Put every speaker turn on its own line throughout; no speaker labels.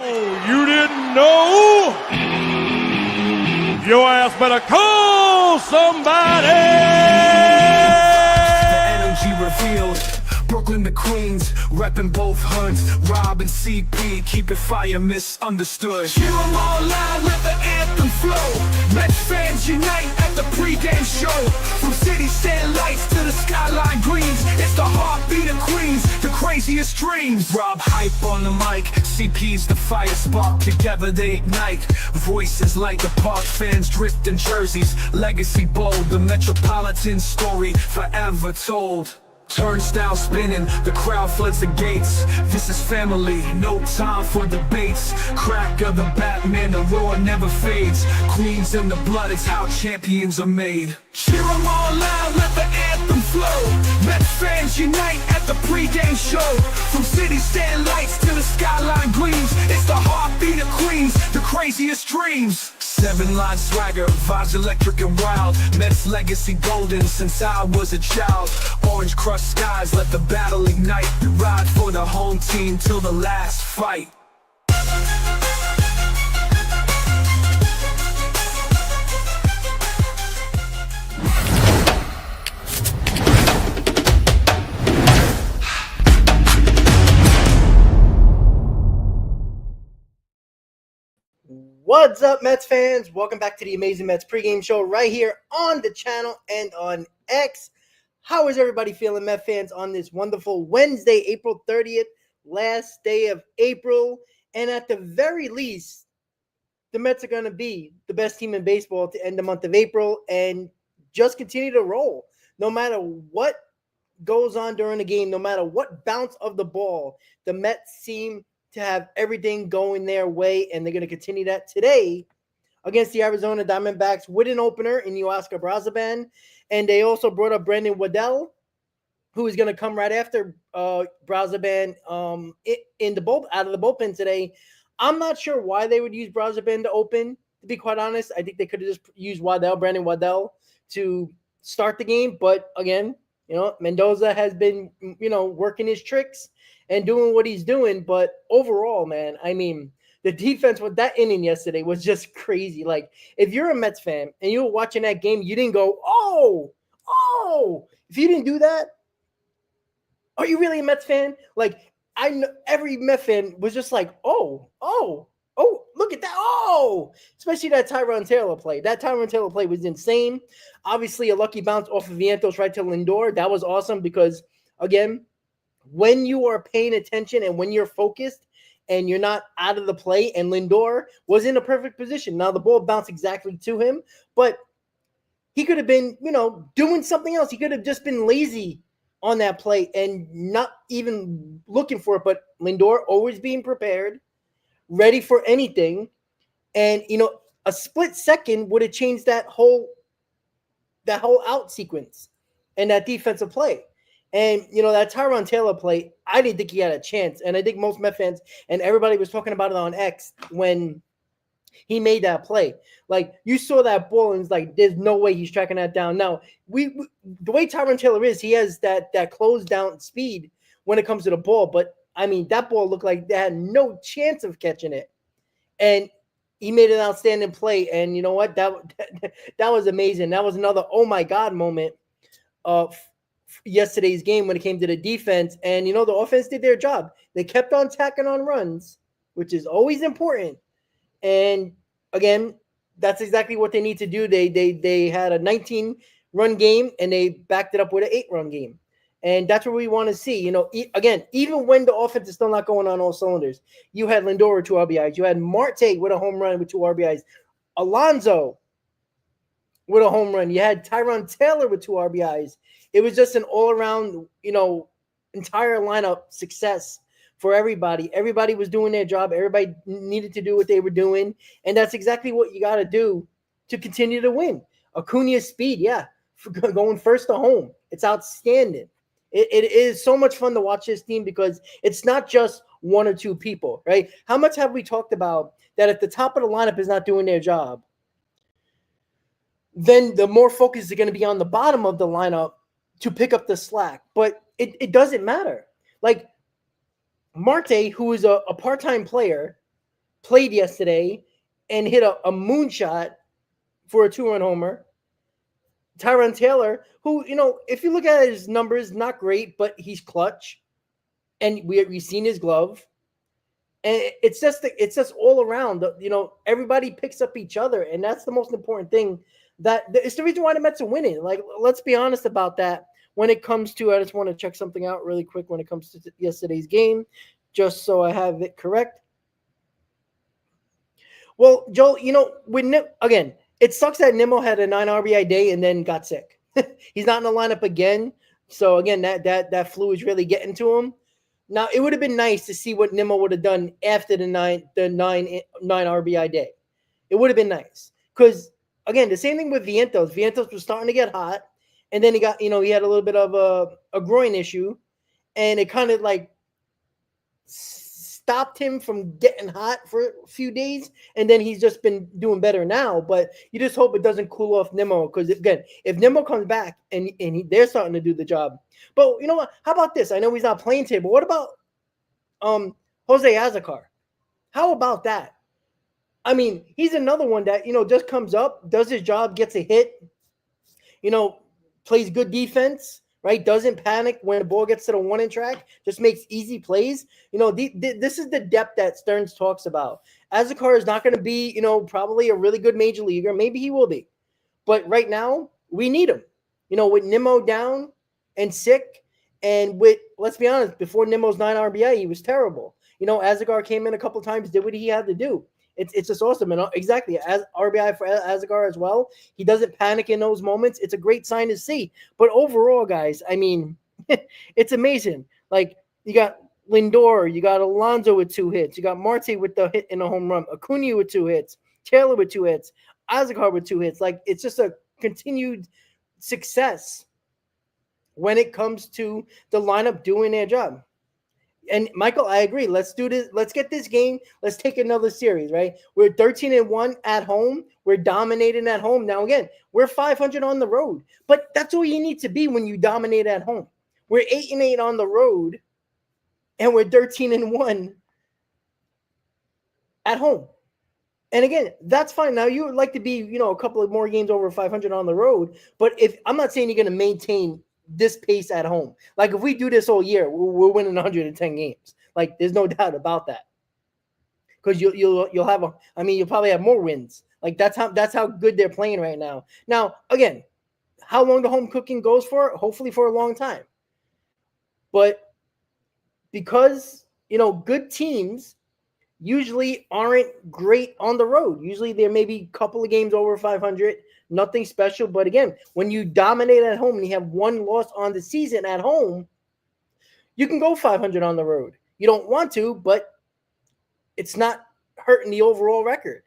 Oh, you didn't know? Your ass better call somebody!
The energy revealed. Brooklyn to Queens, reppin' both hoods. Rob and CP, keep it fire, misunderstood. Cheer 'em all loud, let the anthem flow. Mets fans unite at the pregame show. From city stand lights to the skyline greens, it's the heartbeat of Queens, the craziest dreams. Rob hype on the mic, CP's the fire spark. Together they ignite, voices like the park. Fans drift in jerseys, legacy bold. The Metropolitan story forever told. Turnstile spinning, the crowd floods the gates. This is family, no time for debates. Crack of the Batman, the roar never fades. Queens in the blood, it's how champions are made. Cheer 'em all loud, let the anthem flow. Mets fans unite at the pregame show. From city stand lights to the skyline gleams, it's the heartbeat of Queens, the craziest dreams. 7-line swagger, vibes electric and wild. Mets legacy golden since I was a child. Orange crushed skies, let the battle ignite. Ride for the home team till the last fight.
What's up, Mets fans? Welcome back to the Amazing Mets pregame show right here on the channel and on X. How is everybody feeling, Mets fans, on this wonderful Wednesday, April 30th, last day of April? And at the very least, the Mets are going to be the best team in baseball to end the month of April and just continue to roll. No matter what goes on during the game, no matter what bounce of the ball, the Mets seem to have everything going their way, and they're going to continue that today against the Arizona Diamondbacks with an opener in Oscar Brazaban. And they also brought up Brandon Waddell, who is going to come right after Brazaban in the out of the bullpen today. I'm not sure why they would use Brazaban to open, to be quite honest. I think they could have just used Brandon Waddell, to start the game. But again, Mendoza has been, working his tricks and doing what he's doing. But overall, man, I mean, the defense with that inning yesterday was just crazy. Like, if you're a Mets fan and you were watching that game, you didn't go, oh. If you didn't do that, are you really a Mets fan? Like, I know every Mets fan was just like, oh, look at that. Oh, especially that Tyrone Taylor play. That Tyrone Taylor play was insane. Obviously, a lucky bounce off of Vientos right to Lindor. That was awesome because, again, when you are paying attention and when you're focused and you're not out of the play, and Lindor was in a perfect position. Now, the ball bounced exactly to him, but he could have been, doing something else. He could have just been lazy on that play and not even looking for it. But Lindor always being prepared, ready for anything. And, a split second would have changed that whole out sequence and that defensive play. And, that Tyrone Taylor play, I didn't think he had a chance. And I think most Mets fans and everybody was talking about it on X when he made that play. Like, you saw that ball and it's like, there's no way he's tracking that down. Now, the way Tyrone Taylor is, he has that close down speed when it comes to the ball. But, I mean, that ball looked like they had no chance of catching it. And he made an outstanding play. And you know what? That was amazing. That was another oh my God moment of yesterday's game when it came to the defense. And the offense did their job. They kept on tacking on runs, which is always important. And again, that's exactly what they need to do. They had a 19-run game and they backed it up with an 8-run game. And that's what we want to see. Again, even when the offense is still not going on all cylinders, you had Lindor with 2 RBIs. You had Marte with a home run with 2 RBIs. Alonso with a home run. You had Tyrone Taylor with 2 RBIs. It was just an all-around, entire lineup success for everybody. Everybody was doing their job. Everybody needed to do what they were doing. And that's exactly what you got to do to continue to win. Acuna's speed, going first to home. It's outstanding. It is so much fun to watch this team because it's not just 1 or 2 people, right? How much have we talked about that if the top of the lineup is not doing their job, then the more focus is going to be on the bottom of the lineup to pick up the slack. But it doesn't matter. Like, Marte, who is a part-time player, played yesterday and hit a moonshot for a 2-run homer. Tyrone Taylor, who, if you look at his numbers, not great, but he's clutch. And we've seen his glove. And it's just all around. Everybody picks up each other, and that's the most important thing. It's the reason why the Mets are winning. Like, let's be honest about that. When it comes to, I just want to check something out really quick when it comes to yesterday's game, just so I have it correct. Well, Joel, again, it sucks that Nimmo had a 9 RBI day and then got sick. He's not in the lineup again. So again, that flu is really getting to him. Now, it would have been nice to see what Nimmo would have done after the nine RBI day. It would have been nice. Because, again, the same thing with Vientos. Vientos was starting to get hot. And then he got, he had a little bit of a groin issue. And it kind of like stopped him from getting hot for a few days. And then he's just been doing better now. But you just hope it doesn't cool off Nimmo. Because, again, if Nimmo comes back and they're starting to do the job. But you know what? How about this? I know he's not playing today, but what about Jose Azocar? How about that? I mean, he's another one that, just comes up, does his job, gets a hit, plays good defense, right? Doesn't panic when the ball gets to the 1-inch track, just makes easy plays. This is the depth that Stearns talks about. Azocar is not going to be, probably a really good major leaguer. Maybe he will be. But right now, we need him. With Nimmo down and sick, and let's be honest, before Nimmo's 9 RBI, he was terrible. Azocar came in a couple times, did what he had to do. It's just awesome. And exactly, as RBI for Azocar as well. He doesn't panic in those moments. It's a great sign to see. But overall, guys, I mean, it's amazing. Like, you got Lindor, you got Alonso with 2 hits, you got Marte with the hit in a home run, Acuna with 2 hits, Taylor with 2 hits, Azocar with 2 hits. Like, it's just a continued success when it comes to the lineup doing their job. And Michael, I agree. Let's do this. Let's get this game. Let's take another series, right? We're 13-1 at home. We're dominating at home. Now, again, we're 500 on the road, but that's all you need to be when you dominate at home. We're 8-8 on the road, and we're 13-1 at home. And again, that's fine. Now, you would like to be, a couple of more games over 500 on the road, but I'm not saying you're going to maintain this pace at home. Like, if we do this all year, we're winning 110 games. Like, there's no doubt about that. Because you'll have you'll probably have more wins. Like, that's how good they're playing right now. Now, again, how long the home cooking goes for? Hopefully for a long time. But because, good teams usually aren't great on the road. Usually there may be a couple of games over 500, nothing special. But again, when you dominate at home and you have 1 loss on the season at home, you can go 500 on the road. You don't want to, but it's not hurting the overall record.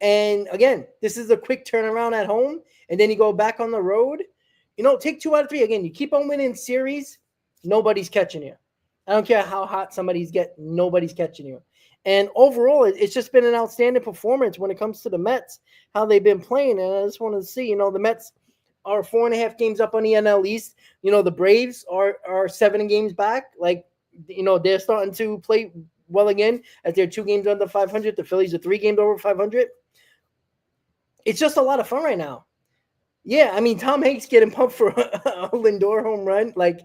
And again, this is a quick turnaround at home, and then you go back on the road. Take 2 out of 3. Again, you keep on winning series, nobody's catching you. I don't care how hot nobody's catching you. And overall, it's just been an outstanding performance when it comes to the Mets, how they've been playing. And I just want to see, the Mets are 4.5 games up on the NL East. The Braves are 7 games back. Like, they're starting to play well again as they're 2 games under 500. The Phillies are 3 games over 500. It's just a lot of fun right now. Yeah, I mean, Tom Hanks getting pumped for a Lindor home run. Like,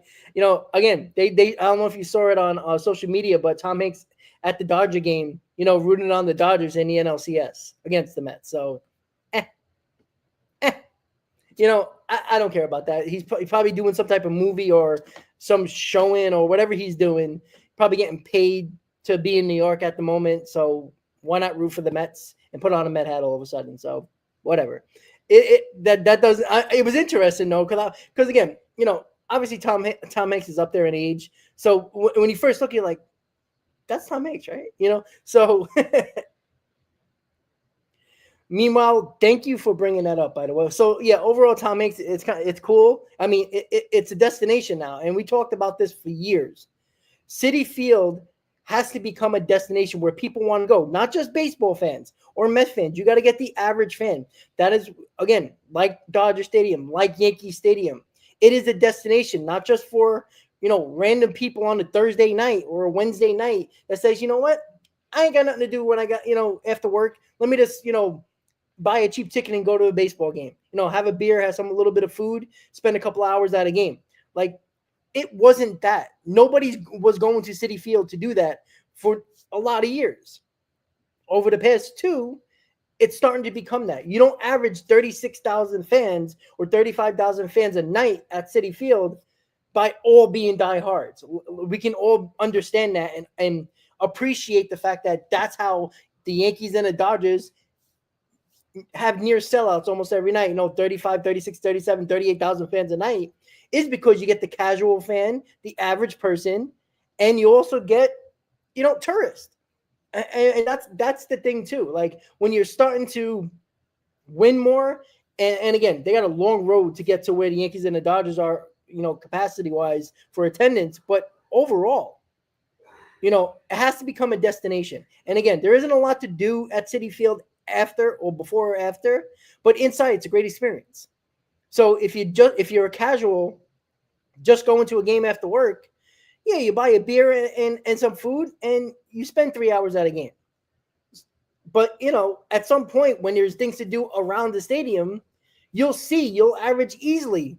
again, they I don't know if you saw it on social media, but Tom Hanks at the Dodger game, rooting on the Dodgers in the NLCS against the Mets. So, I don't care about that. He's probably doing some type of movie or some showing or whatever he's doing, probably getting paid to be in New York at the moment. So why not root for the Mets and put on a Met hat all of a sudden? So whatever. It was interesting though, because again, obviously Tom Hanks is up there in age. So when you first look, you're like, that's Tom Hanks, right? So meanwhile, thank you for bringing that up, by the way. So yeah, overall, Tom Hanks, it's cool. I mean, it's a destination now, and we talked about this for years. Citi Field has to become a destination where people want to go, not just baseball fans or Mets fans. You got to get the average fan. That is, again, like Dodger Stadium, like Yankee Stadium. It is a destination, not just for, random people on a Thursday night or a Wednesday night that says, you know what? I ain't got nothing to do when I got, after work. Let me just, buy a cheap ticket and go to a baseball game. Have a beer, have a little bit of food, spend a couple hours at a game. Like, it wasn't that. Nobody was going to Citi Field to do that for a lot of years. Over the past 2, it's starting to become that. You don't average 36,000 fans or 35,000 fans a night at Citi Field by all being diehards. We can all understand that and appreciate the fact that that's how the Yankees and the Dodgers have near sellouts almost every night, 35, 36, 37, 38,000 fans a night, is because you get the casual fan, the average person, and you also get, tourists. And that's the thing too. Like, when you're starting to win more, and again, they got a long road to get to where the Yankees and the Dodgers are, capacity wise for attendance, but overall, it has to become a destination. And again, there isn't a lot to do at Citi Field after or before or after, but inside it's a great experience. So if you're a casual, just going to a game after work, yeah, you buy a beer and some food and you spend 3 hours at a game. But at some point when there's things to do around the stadium, you'll average easily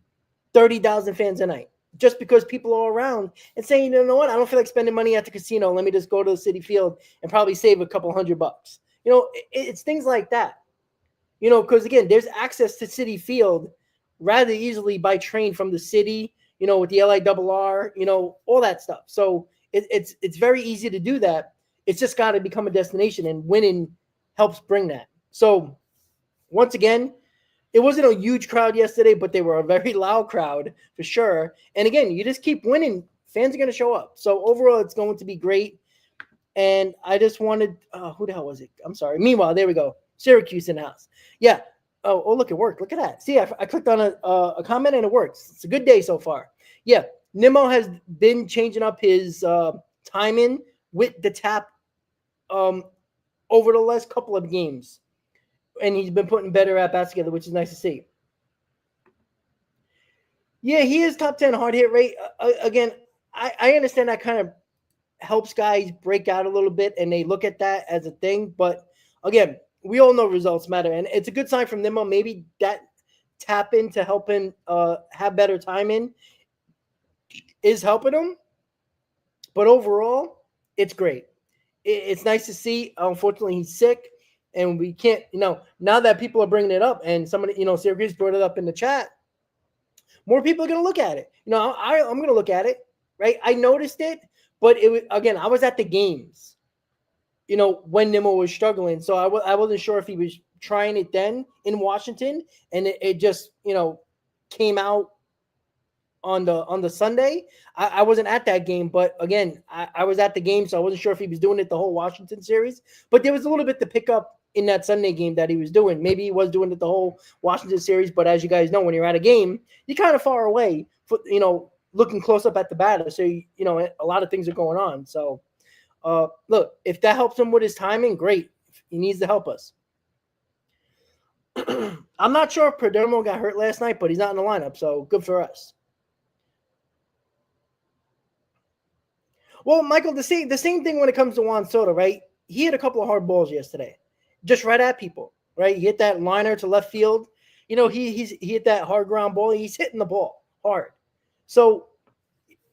30,000 fans a night, just because people are around and saying, you know what, I don't feel like spending money at the casino. Let me just go to the Citi Field and probably save a couple $100. It's things like that. Because again, there's access to Citi Field rather easily by train from the city, with the LIRR, all that stuff. So it's very easy to do that. It's just got to become a destination, and winning helps bring that. So once again, it wasn't a huge crowd yesterday, but they were a very loud crowd for sure. And again, you just keep winning, fans are going to show up. So overall, it's going to be great. And I just wanted, who the hell was it? I'm sorry. Meanwhile, there we go. Syracuse in the house. Yeah. Oh, look, it worked. Look at that. See, I clicked on a comment and it works. It's a good day so far. Yeah. Nimmo has been changing up his timing with the tap over the last couple of games. And he's been putting better at-bats together, which is nice to see. Yeah, he is top 10 hard hit rate. Again, I understand that kind of helps guys break out a little bit, and they look at that as a thing. But again, we all know results matter, and it's a good sign from Nimmo. Maybe that tap in to help him have better timing is helping him. But overall, it's great. It's nice to see. Unfortunately, he's sick, and we can't, now that people are bringing it up, and somebody, Syracuse brought it up in the chat, more people are going to look at it. I'm going to look at it, right? I noticed it, but it was, again, I was at the games, when Nimmo was struggling. So I wasn't sure if he was trying it then in Washington, and it just, came out on the Sunday. I wasn't at that game, but again, I was at the game, so I wasn't sure if he was doing it the whole Washington series. But there was a little bit to pick up in that Sunday game that he was doing. Maybe he was doing it the whole Washington series, but as you guys know, when you're at a game, you're kind of far away, looking close up at the batter. So, a lot of things are going on. So, look, if that helps him with his timing, great. He needs to help us. I'm not sure if Perdomo got hurt last night, but he's not in the lineup, so good for us. Well, Michael, the same thing when it comes to Juan Soto, right? He hit a couple of hard balls yesterday, just right at people, right? He hit that liner to left field. He hit that hard ground ball. He's hitting the ball hard. So,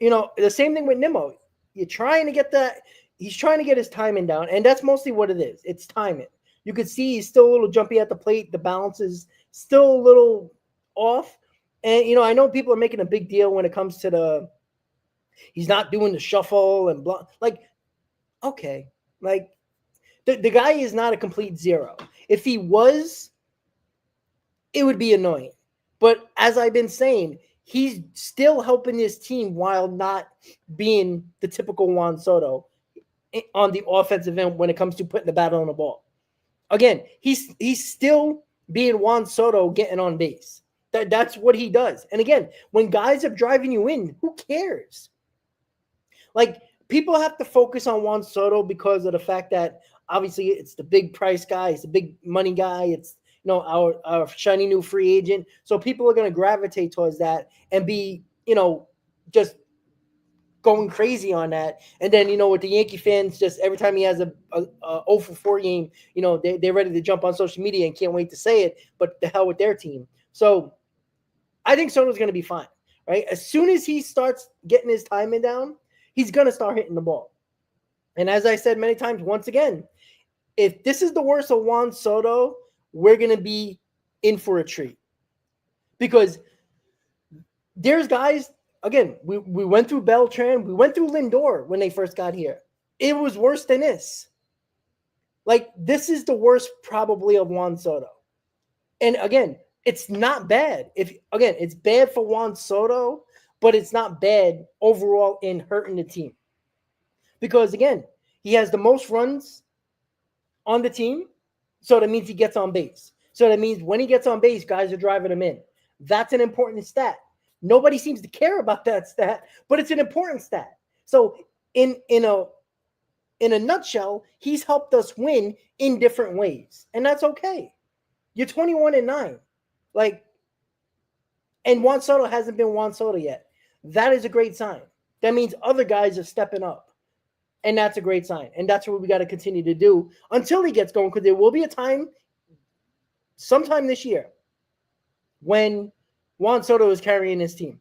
the same thing with Nimmo. You're trying to get that. He's trying to get his timing down, and that's mostly what it is. It's timing. You could see he's still a little jumpy at the plate. The balance is still a little off. And, I know people are making a big deal when it comes to he's not doing the shuffle and blah. Like, okay. Like, the guy is not a complete zero. If he was, it would be annoying. But as I've been saying, he's still helping his team while not being the typical Juan Soto on the offensive end when it comes to putting the bat on the ball. Again, he's still being Juan Soto getting on base. That's what he does. And again, when guys are driving you in, who cares? Like, people have to focus on Juan Soto because of the fact that obviously it's the big price guy, it's the big money guy, it's our shiny new free agent. So people are going to gravitate towards that and be, just going crazy on that. And then, with the Yankee fans, just every time he has a 0 for 4 game, they're ready to jump on social media and can't wait to say it, but the hell with their team. So I think Soto's going to be fine, right? As soon as he starts getting his timing down, he's going to start hitting the ball. And as I said many times, once again, if this is the worst of Juan Soto, we're going to be in for a treat. Because there's guys, again, we went through Beltran, we went through Lindor when they first got here. It was worse than this. Like, this is the worst probably of Juan Soto. And again, it's not bad. It's bad for Juan Soto, but it's not bad overall in hurting the team. Because again, he has the most runs on the team, so that means he gets on base. So that means when he gets on base, guys are driving him in. That's an important stat. Nobody seems to care about that stat, but it's an important stat. So in a nutshell, he's helped us win in different ways, and that's okay. You're 21-9, and Juan Soto hasn't been Juan Soto yet. That is a great sign. That means other guys are stepping up, and that's a great sign. And that's what we got to continue to do until he gets going, because there will be a time, sometime this year, when Juan Soto is carrying his team.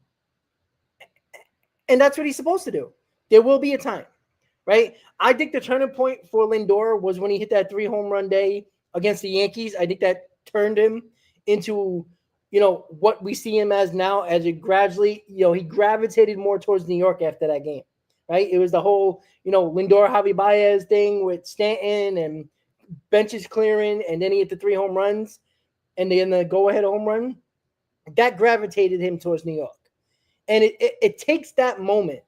And that's what he's supposed to do. There will be a time, right? I think the turning point for Lindor was when he hit that 3 home run day against the Yankees. I think that turned him into, what we see him as now, as it gradually, he gravitated more towards New York after that game, right? It was the whole, Lindor, Javi Baez thing with Stanton and benches clearing, and then he hit the 3 home runs, and then the go-ahead home run. That gravitated him towards New York. And it takes that moment.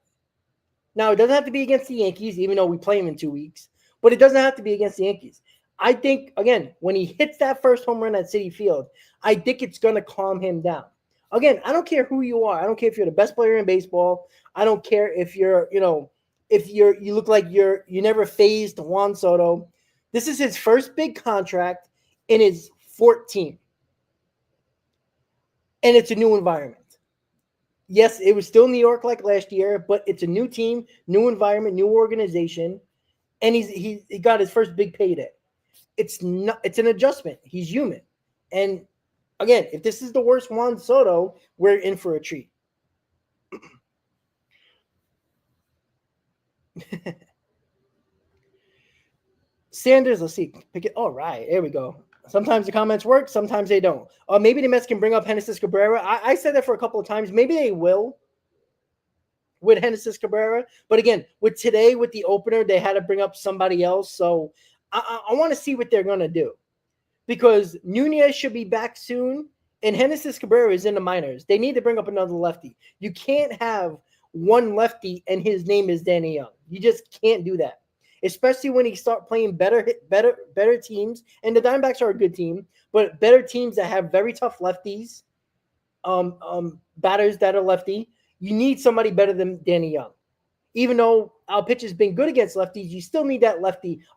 Now, it doesn't have to be against the Yankees, even though we play him in 2 weeks, but it doesn't have to be against the Yankees. I think, again, when he hits that first home run at Citi Field, I think it's going to calm him down. Again, I don't care who you are. I don't care if you're the best player in baseball. I don't care if you're, you look like you never phased Juan Soto. This is his first big contract in his 14th. And it's a new environment. Yes, it was still New York like last year, but it's a new team, new environment, new organization, and he got his first big payday. It's an adjustment. He's human. And again, if this is the worst Juan Soto, we're in for a treat. Sanders, let's see. Pick it. All right, there we go. Sometimes the comments work, sometimes they don't. Maybe the Mets can bring up Genesis Cabrera. I said that for a couple of times. Maybe they will with Genesis Cabrera. But again, with the opener, they had to bring up somebody else. So I want to see what they're going to do. Because Nunez should be back soon, and Genesis Cabrera is in the minors. They need to bring up another lefty. You can't have one lefty and his name is Danny Young. You just can't do that. Especially when he start playing better teams, and the Diamondbacks are a good team, but better teams that have very tough lefties, batters that are lefty. You need somebody better than Danny Young. Even though our pitch has been good against lefties, you still need that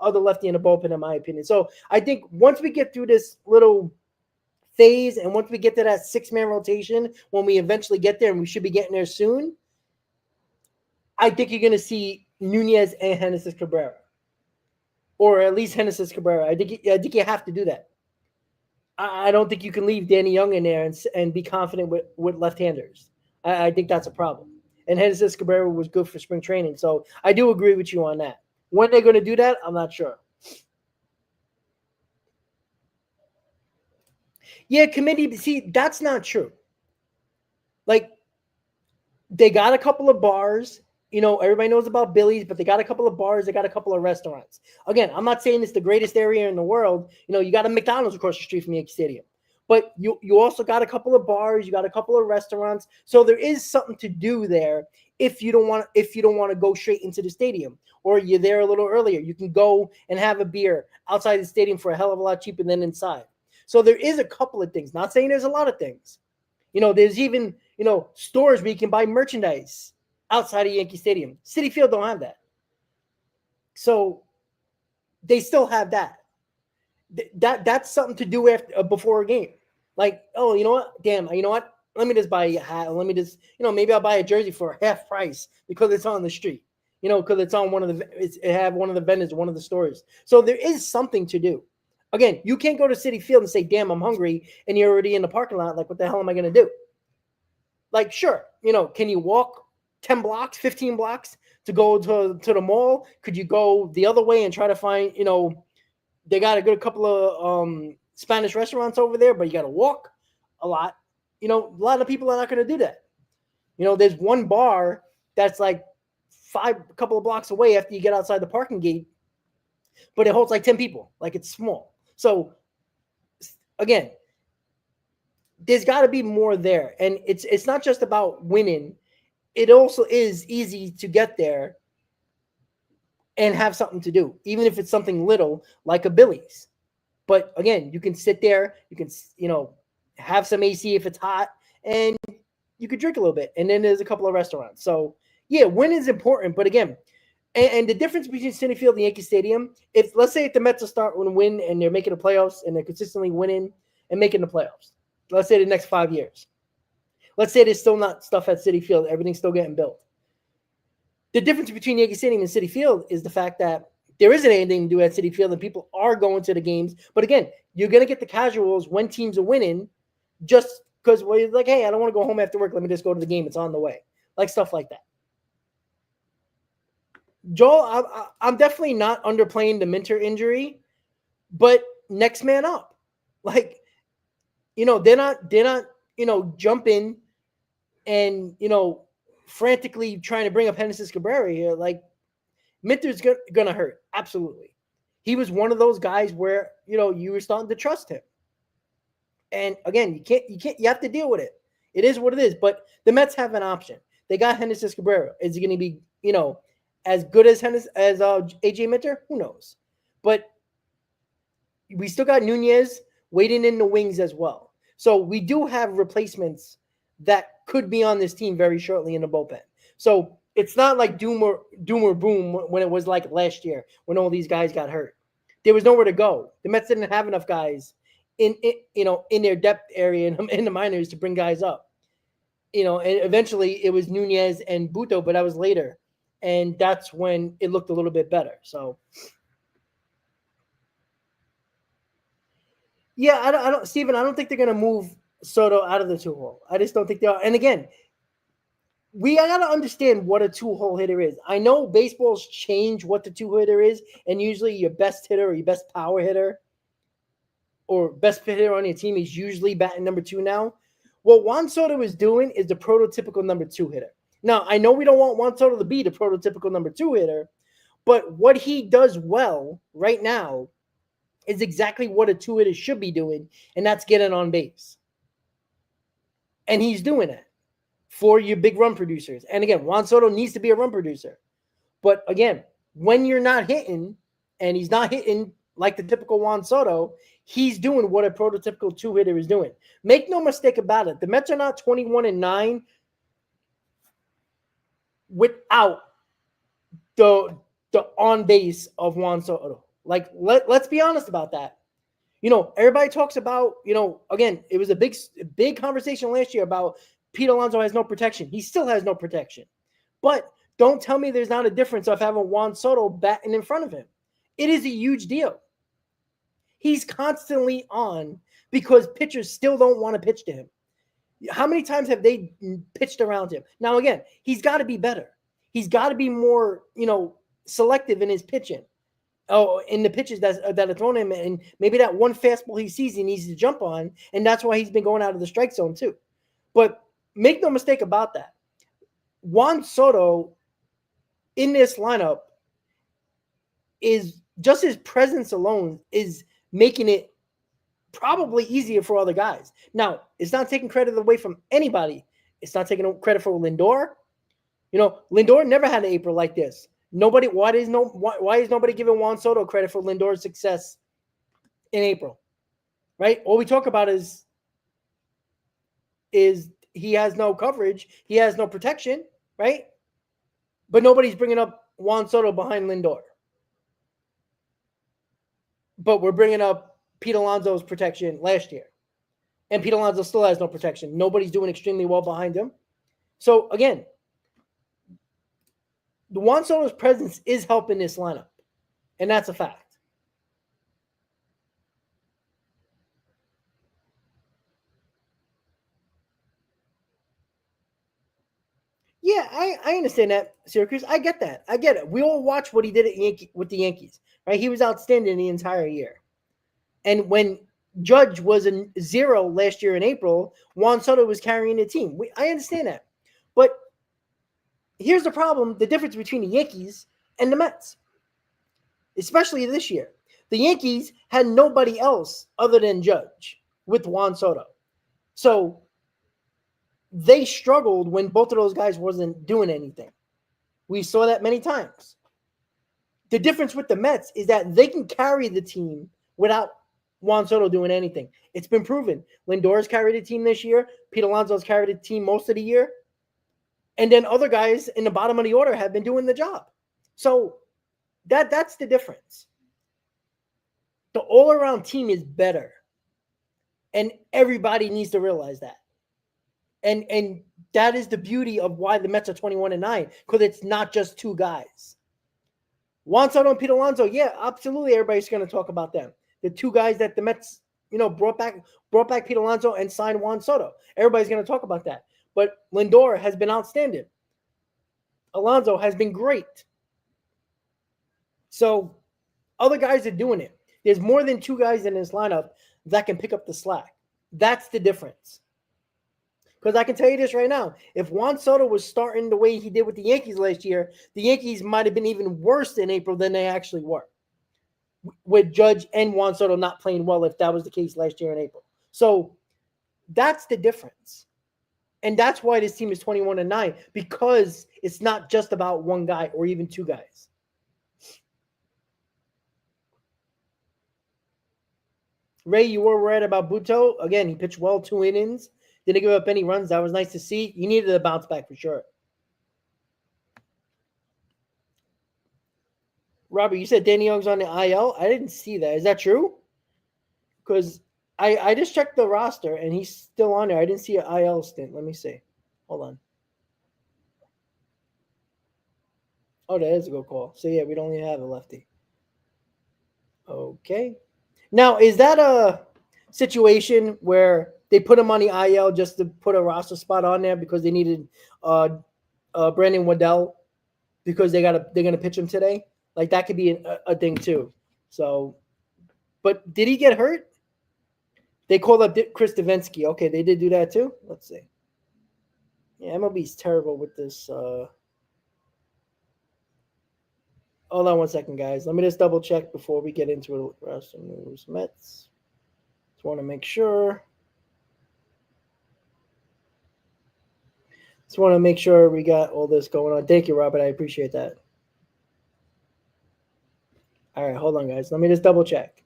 other lefty in the bullpen, in my opinion. So I think once we get through this little phase, and once we get to that 6-man rotation, when we eventually get there, and we should be getting there soon, I think you're going to see Nunez and Genesis Cabrera, or at least Genesis Cabrera. I think you have to do that. I don't think you can leave Danny Young in there and be confident with left-handers. I think that's a problem. And Genesis Cabrera was good for spring training, so I do agree with you on that. When they're going to do that, I'm not sure. Yeah, committee. See, that's not true. Like, they got a couple of bars. Everybody knows about Billy's, but they got a couple of bars. They got a couple of restaurants. Again, I'm not saying it's the greatest area in the world. You got a McDonald's across the street from Yankee Stadium. But you also got a couple of bars. You got a couple of restaurants. So there is something to do there if you don't want to go straight into the stadium, or you're there a little earlier. You can go and have a beer outside the stadium for a hell of a lot cheaper than inside. So there is a couple of things. Not saying there's a lot of things. There's even, stores where you can buy merchandise outside of Yankee Stadium. Citi Field don't have that. So they still have that. That's something to do before a game. Like, oh, you know what? Damn, you know what? let me just buy a hat. Let me just, maybe I'll buy a jersey for half price because it's on the street. Because it's on it have one of the vendors, one of the stores. So there is something to do. Again, you can't go to Citi Field and say, damn, I'm hungry, and you're already in the parking lot. Like, what the hell am I going to do? Like, sure, can you walk 10 blocks, 15 blocks to go to the mall? Could you go the other way and try to find, they got a good couple of Spanish restaurants over there, but you got to walk a lot. A lot of people are not going to do that. There's one bar that's like a couple of blocks away after you get outside the parking gate, but it holds like 10 people. Like, it's small. So again, there's got to be more there. And it's not just about winning. It also is easy to get there and have something to do, even if it's something little like a Billy's. But again, you can sit there, you can, have some AC if it's hot, and you could drink a little bit. And then there's a couple of restaurants. So yeah, win is important. But again, and the difference between Citi Field and Yankee Stadium, let's say if the Mets will start to win and they're making the playoffs and they're consistently winning and making the playoffs, let's say the next 5 years. Let's say there's still not stuff at Citi Field. Everything's still getting built. The difference between Yankee Stadium and Citi Field is the fact that there isn't anything to do at Citi Field and people are going to the games. But again, you're going to get the casuals when teams are winning just because, well, you're like, hey, I don't want to go home after work. Let me just go to the game. It's on the way. Like, stuff like that. Joel, I'm definitely not underplaying the Minter injury, but next man up. Like, they're not, jumping and, frantically trying to bring up Genesis Cabrera here. Like, Minter's going to hurt. Absolutely. He was one of those guys where, you were starting to trust him. And again, you have to deal with it. It is what it is. But the Mets have an option. They got Genesis Cabrera. Is he going to be, as good as AJ Minter? Who knows? But we still got Nunez waiting in the wings as well. So we do have replacements that could be on this team very shortly in the bullpen. So it's not like doom or boom when it was like last year when all these guys got hurt. There was nowhere to go. The Mets didn't have enough guys in their depth area in the minors to bring guys up. And eventually it was Nunez and Buto, but that was later. And that's when it looked a little bit better. So, yeah, I don't, Steven, I don't think they're going to move Soto out of the 2-hole. I just don't think they are. And again, I got to understand what a 2-hole hitter is. I know baseball's changed what the 2 hitter is, and usually your best hitter or your best power hitter or best hitter on your team is usually batting number 2 now. What Juan Soto is doing is the prototypical number 2 hitter. Now, I know we don't want Juan Soto to be the prototypical number 2 hitter, but what he does well right now is exactly what a 2 hitter should be doing, and that's getting on base. And he's doing it for your big run producers. And again, Juan Soto needs to be a run producer. But again, when you're not hitting, and he's not hitting like the typical Juan Soto, he's doing what a prototypical 2 hitter is doing. Make no mistake about it. The Mets are not 21-9 without the on base of Juan Soto. Like, let's be honest about that. Everybody talks about, again, it was a big conversation last year about Pete Alonso has no protection. He still has no protection. But don't tell me there's not a difference of having Juan Soto batting in front of him. It is a huge deal. He's constantly on because pitchers still don't want to pitch to him. How many times have they pitched around him? Now, again, he's got to be better. He's got to be more, selective in his pitching. Oh, in the pitches that are thrown at him, and maybe that one fastball he sees he needs to jump on, and that's why he's been going out of the strike zone too. But make no mistake about that. Juan Soto in this lineup is just his presence alone is making it probably easier for other guys. Now, it's not taking credit away from anybody. It's not taking credit for Lindor. Lindor never had an April like this. Why is nobody giving Juan Soto credit for Lindor's success in April? Right? All we talk about is he has no coverage, he has no protection, right? But nobody's bringing up Juan Soto behind Lindor. But we're bringing up Pete Alonso's protection last year. And Pete Alonso still has no protection. Nobody's doing extremely well behind him. So, again, the Juan Soto's presence is helping this lineup. And that's a fact. Yeah, I understand that, Syracuse. I get that. I get it. We all watched what he did with the Yankees, right? He was outstanding the entire year. And when Judge was a 0 last year in April, Juan Soto was carrying the team. I understand that. But here's the problem, the difference between the Yankees and the Mets, especially this year. The Yankees had nobody else other than Judge with Juan Soto. So they struggled when both of those guys wasn't doing anything. We saw that many times. The difference with the Mets is that they can carry the team without Juan Soto doing anything. It's been proven. Lindor's carried the team this year. Pete Alonso's carried the team most of the year. And then other guys in the bottom of the order have been doing the job. So that's the difference. The all-around team is better. And everybody needs to realize that. And that is the beauty of why the Mets are 21-9, because it's not just two guys. Juan Soto and Pete Alonso, yeah, absolutely. Everybody's going to talk about them. The two guys that the Mets, brought back Pete Alonso and signed Juan Soto. Everybody's going to talk about that. But Lindor has been outstanding. Alonso has been great. So other guys are doing it. There's more than two guys in this lineup that can pick up the slack. That's the difference. Because I can tell you this right now. If Juan Soto was starting the way he did with the Yankees last year, the Yankees might have been even worse in April than they actually were. With Judge and Juan Soto not playing well, if that was the case last year in April. So that's the difference. And that's why this team is 21-9, because it's not just about one guy or even two guys. Ray, you were right about Buto. Again, he pitched well, 2 innings. Didn't give up any runs. That was nice to see. He needed a bounce back for sure. Robert, you said Danny Young's on the IL. I didn't see that. Is that true? Because I just checked the roster, and he's still on there. I didn't see an IL stint. Let me see. Hold on. Oh, that is a good call. So, yeah, we don't even have a lefty. Okay. Now, is that a situation where they put him on the IL just to put a roster spot on there because they needed Brandon Waddell because they're gonna pitch him today? Like, that could be a thing too. So, but did he get hurt? They called up Chris Davinsky. Okay, they did do that too. Let's see. Yeah, MLB's terrible with this. Hold on one second, guys. Let me just double check before we get into the rest of the news. Mets. Just want to make sure. Just want to make sure we got all this going on. Thank you, Robert. I appreciate that. All right, hold on, guys. Let me just double check.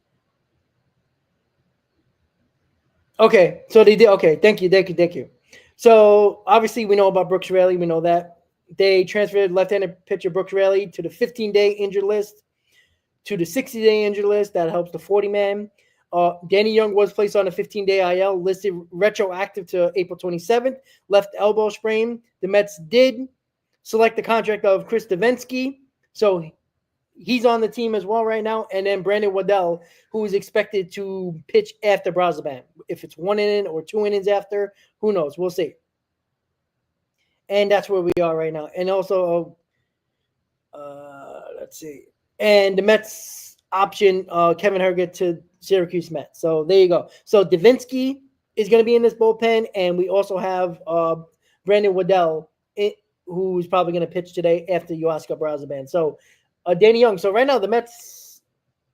Okay, so they did. Okay, thank you. So obviously we know about Brooks Raley. We know that they transferred left-handed pitcher Brooks Raley to the 15-day injured list, to the 60-day injured list. That helps the 40-man. Danny Young was placed on a 15-day IL, listed retroactive to April 27th, left elbow sprain. The Mets did select the contract of Chris Davinsky, so he's on the team as well right now. And then Brandon Waddell, who is expected to pitch after Braziban. If it's 1 inning or 2 innings after, who knows? We'll see. And that's where we are right now. And also, let's see. And the Mets option Kevin Herget to Syracuse Mets. So there you go. So Davinsky is going to be in this bullpen, and we also have Brandon Waddell, who's probably going to pitch today after Yoshika Braziban. So Danny Young. So right now the Mets,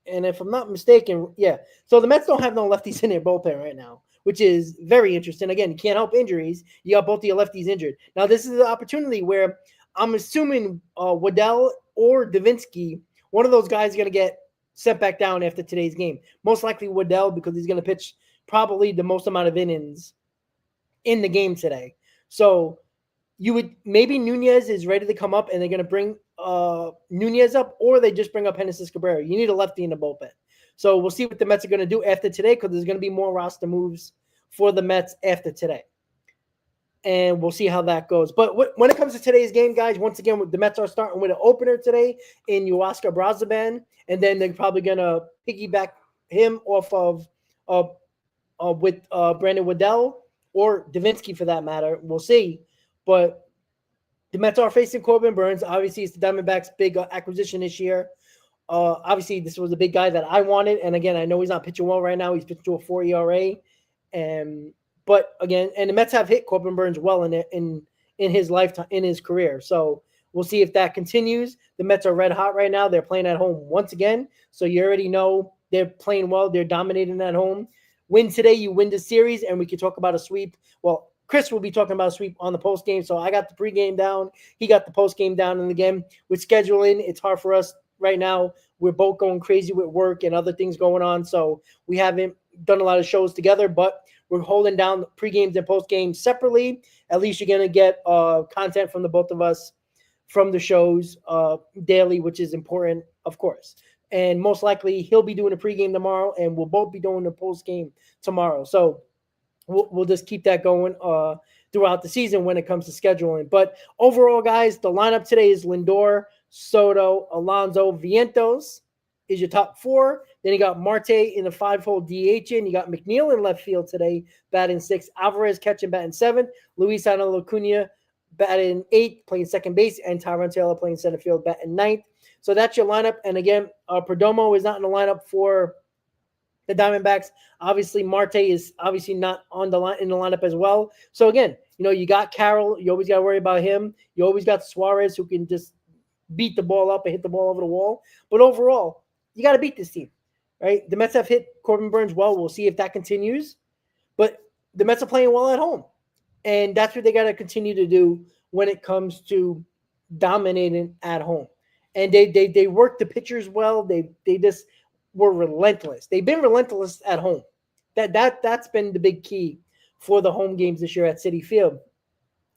and if I'm not mistaken, yeah. So the Mets don't have no lefties in their bullpen right now, which is very interesting. Again, you can't help injuries. You got both of your lefties injured. Now this is the opportunity where I'm assuming Waddell or Davinsky, one of those guys is going to get sent back down after today's game. Most likely Waddell, because he's going to pitch probably the most amount of innings in the game today. So you would maybe Nunez is ready to come up and they're going to bring Nunez up, or they just bring up Genesis Cabrera. You need a lefty in the bullpen. So we'll see what the Mets are going to do after today, because there's going to be more roster moves for the Mets after today. And we'll see how that goes. But when it comes to today's game, guys, once again, the Mets are starting with an opener today in Huascar Brazaban, and then they're probably going to piggyback him off of with Brandon Waddell or Davinsky for that matter. We'll see. But the Mets are facing Corbin Burns. Obviously, it's the Diamondbacks' big acquisition this year. Obviously, this was a big guy that I wanted. And again, I know he's not pitching well right now. He's pitching to a 4 ERA. But again, and the Mets have hit Corbin Burns well in his lifetime, in his career. So we'll see if that continues. The Mets are red hot right now. They're playing at home once again. So you already know they're playing well. They're dominating at home. Win today, you win the series, and we can talk about a sweep. Well, Chris will be talking about a sweep on the post game. So I got the pregame down. He got the post game down. And again, with scheduling, it's hard for us right now. We're both going crazy with work and other things going on. So we haven't done a lot of shows together, but we're holding down the pre-games and post-games separately. At least you're going to get content from the both of us from the shows daily, which is important, of course. And most likely he'll be doing a pre-game tomorrow, and we'll both be doing the post-game tomorrow. So we'll just keep that going throughout the season when it comes to scheduling. But overall, guys, the lineup today is Lindor, Soto, Alonso, Vientos is your top four. Then you got Marte in the 5-hole DH in. You got McNeil in left field today, batting 6th. Alvarez catching, batting 7th. Luis Angel Acuna batting 8th, playing second base. And Tyron Taylor playing center field, batting 9th. So that's your lineup. And again, Perdomo is not in the lineup for the Diamondbacks. Obviously, Marte is obviously not on the line in the lineup as well. So again, you got Carroll. You always got to worry about him. You always got Suarez, who can just beat the ball up and hit the ball over the wall. But overall, you got to beat this team, right? The Mets have hit Corbin Burns well. We'll see if that continues. But the Mets are playing well at home. And that's what they got to continue to do when it comes to dominating at home. And they work the pitchers well. They just were relentless. They've been relentless at home. That's been the big key for the home games this year at Citi Field.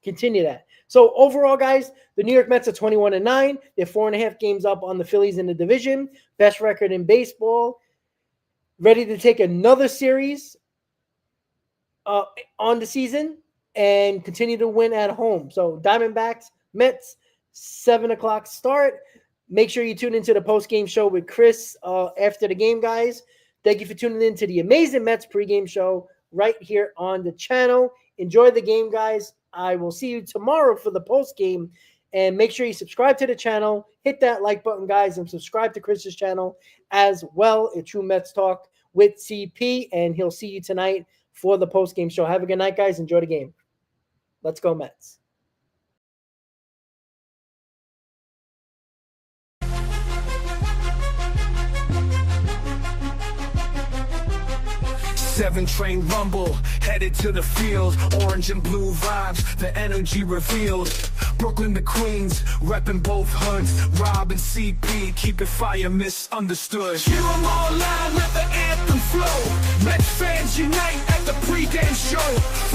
Continue that. So overall, guys, the New York Mets are 21-9. They're 4.5 games up on the Phillies in the division. Best record in baseball. Ready to take another series on the season and continue to win at home. So Diamondbacks, Mets, 7 o'clock start. Make sure you tune into the post-game show with Chris after the game, guys. Thank you for tuning in to the Amazing Mets pregame show right here on the channel. Enjoy the game, guys. I will see you tomorrow for the post game, and make sure you subscribe to the channel. Hit that like button, guys, and subscribe to Chris's channel as well at True Mets Talk with CP, and he'll see you tonight for the post game show. Have a good night, guys. Enjoy the game. Let's go, Mets.
Seven train rumble, headed to the field. Orange and blue vibes, the energy revealed. Brooklyn to Queens, repping both hoods. Rob and CP, keep it fire misunderstood. Hear them all loud, let the anthem flow. Mets fans unite at the pregame show.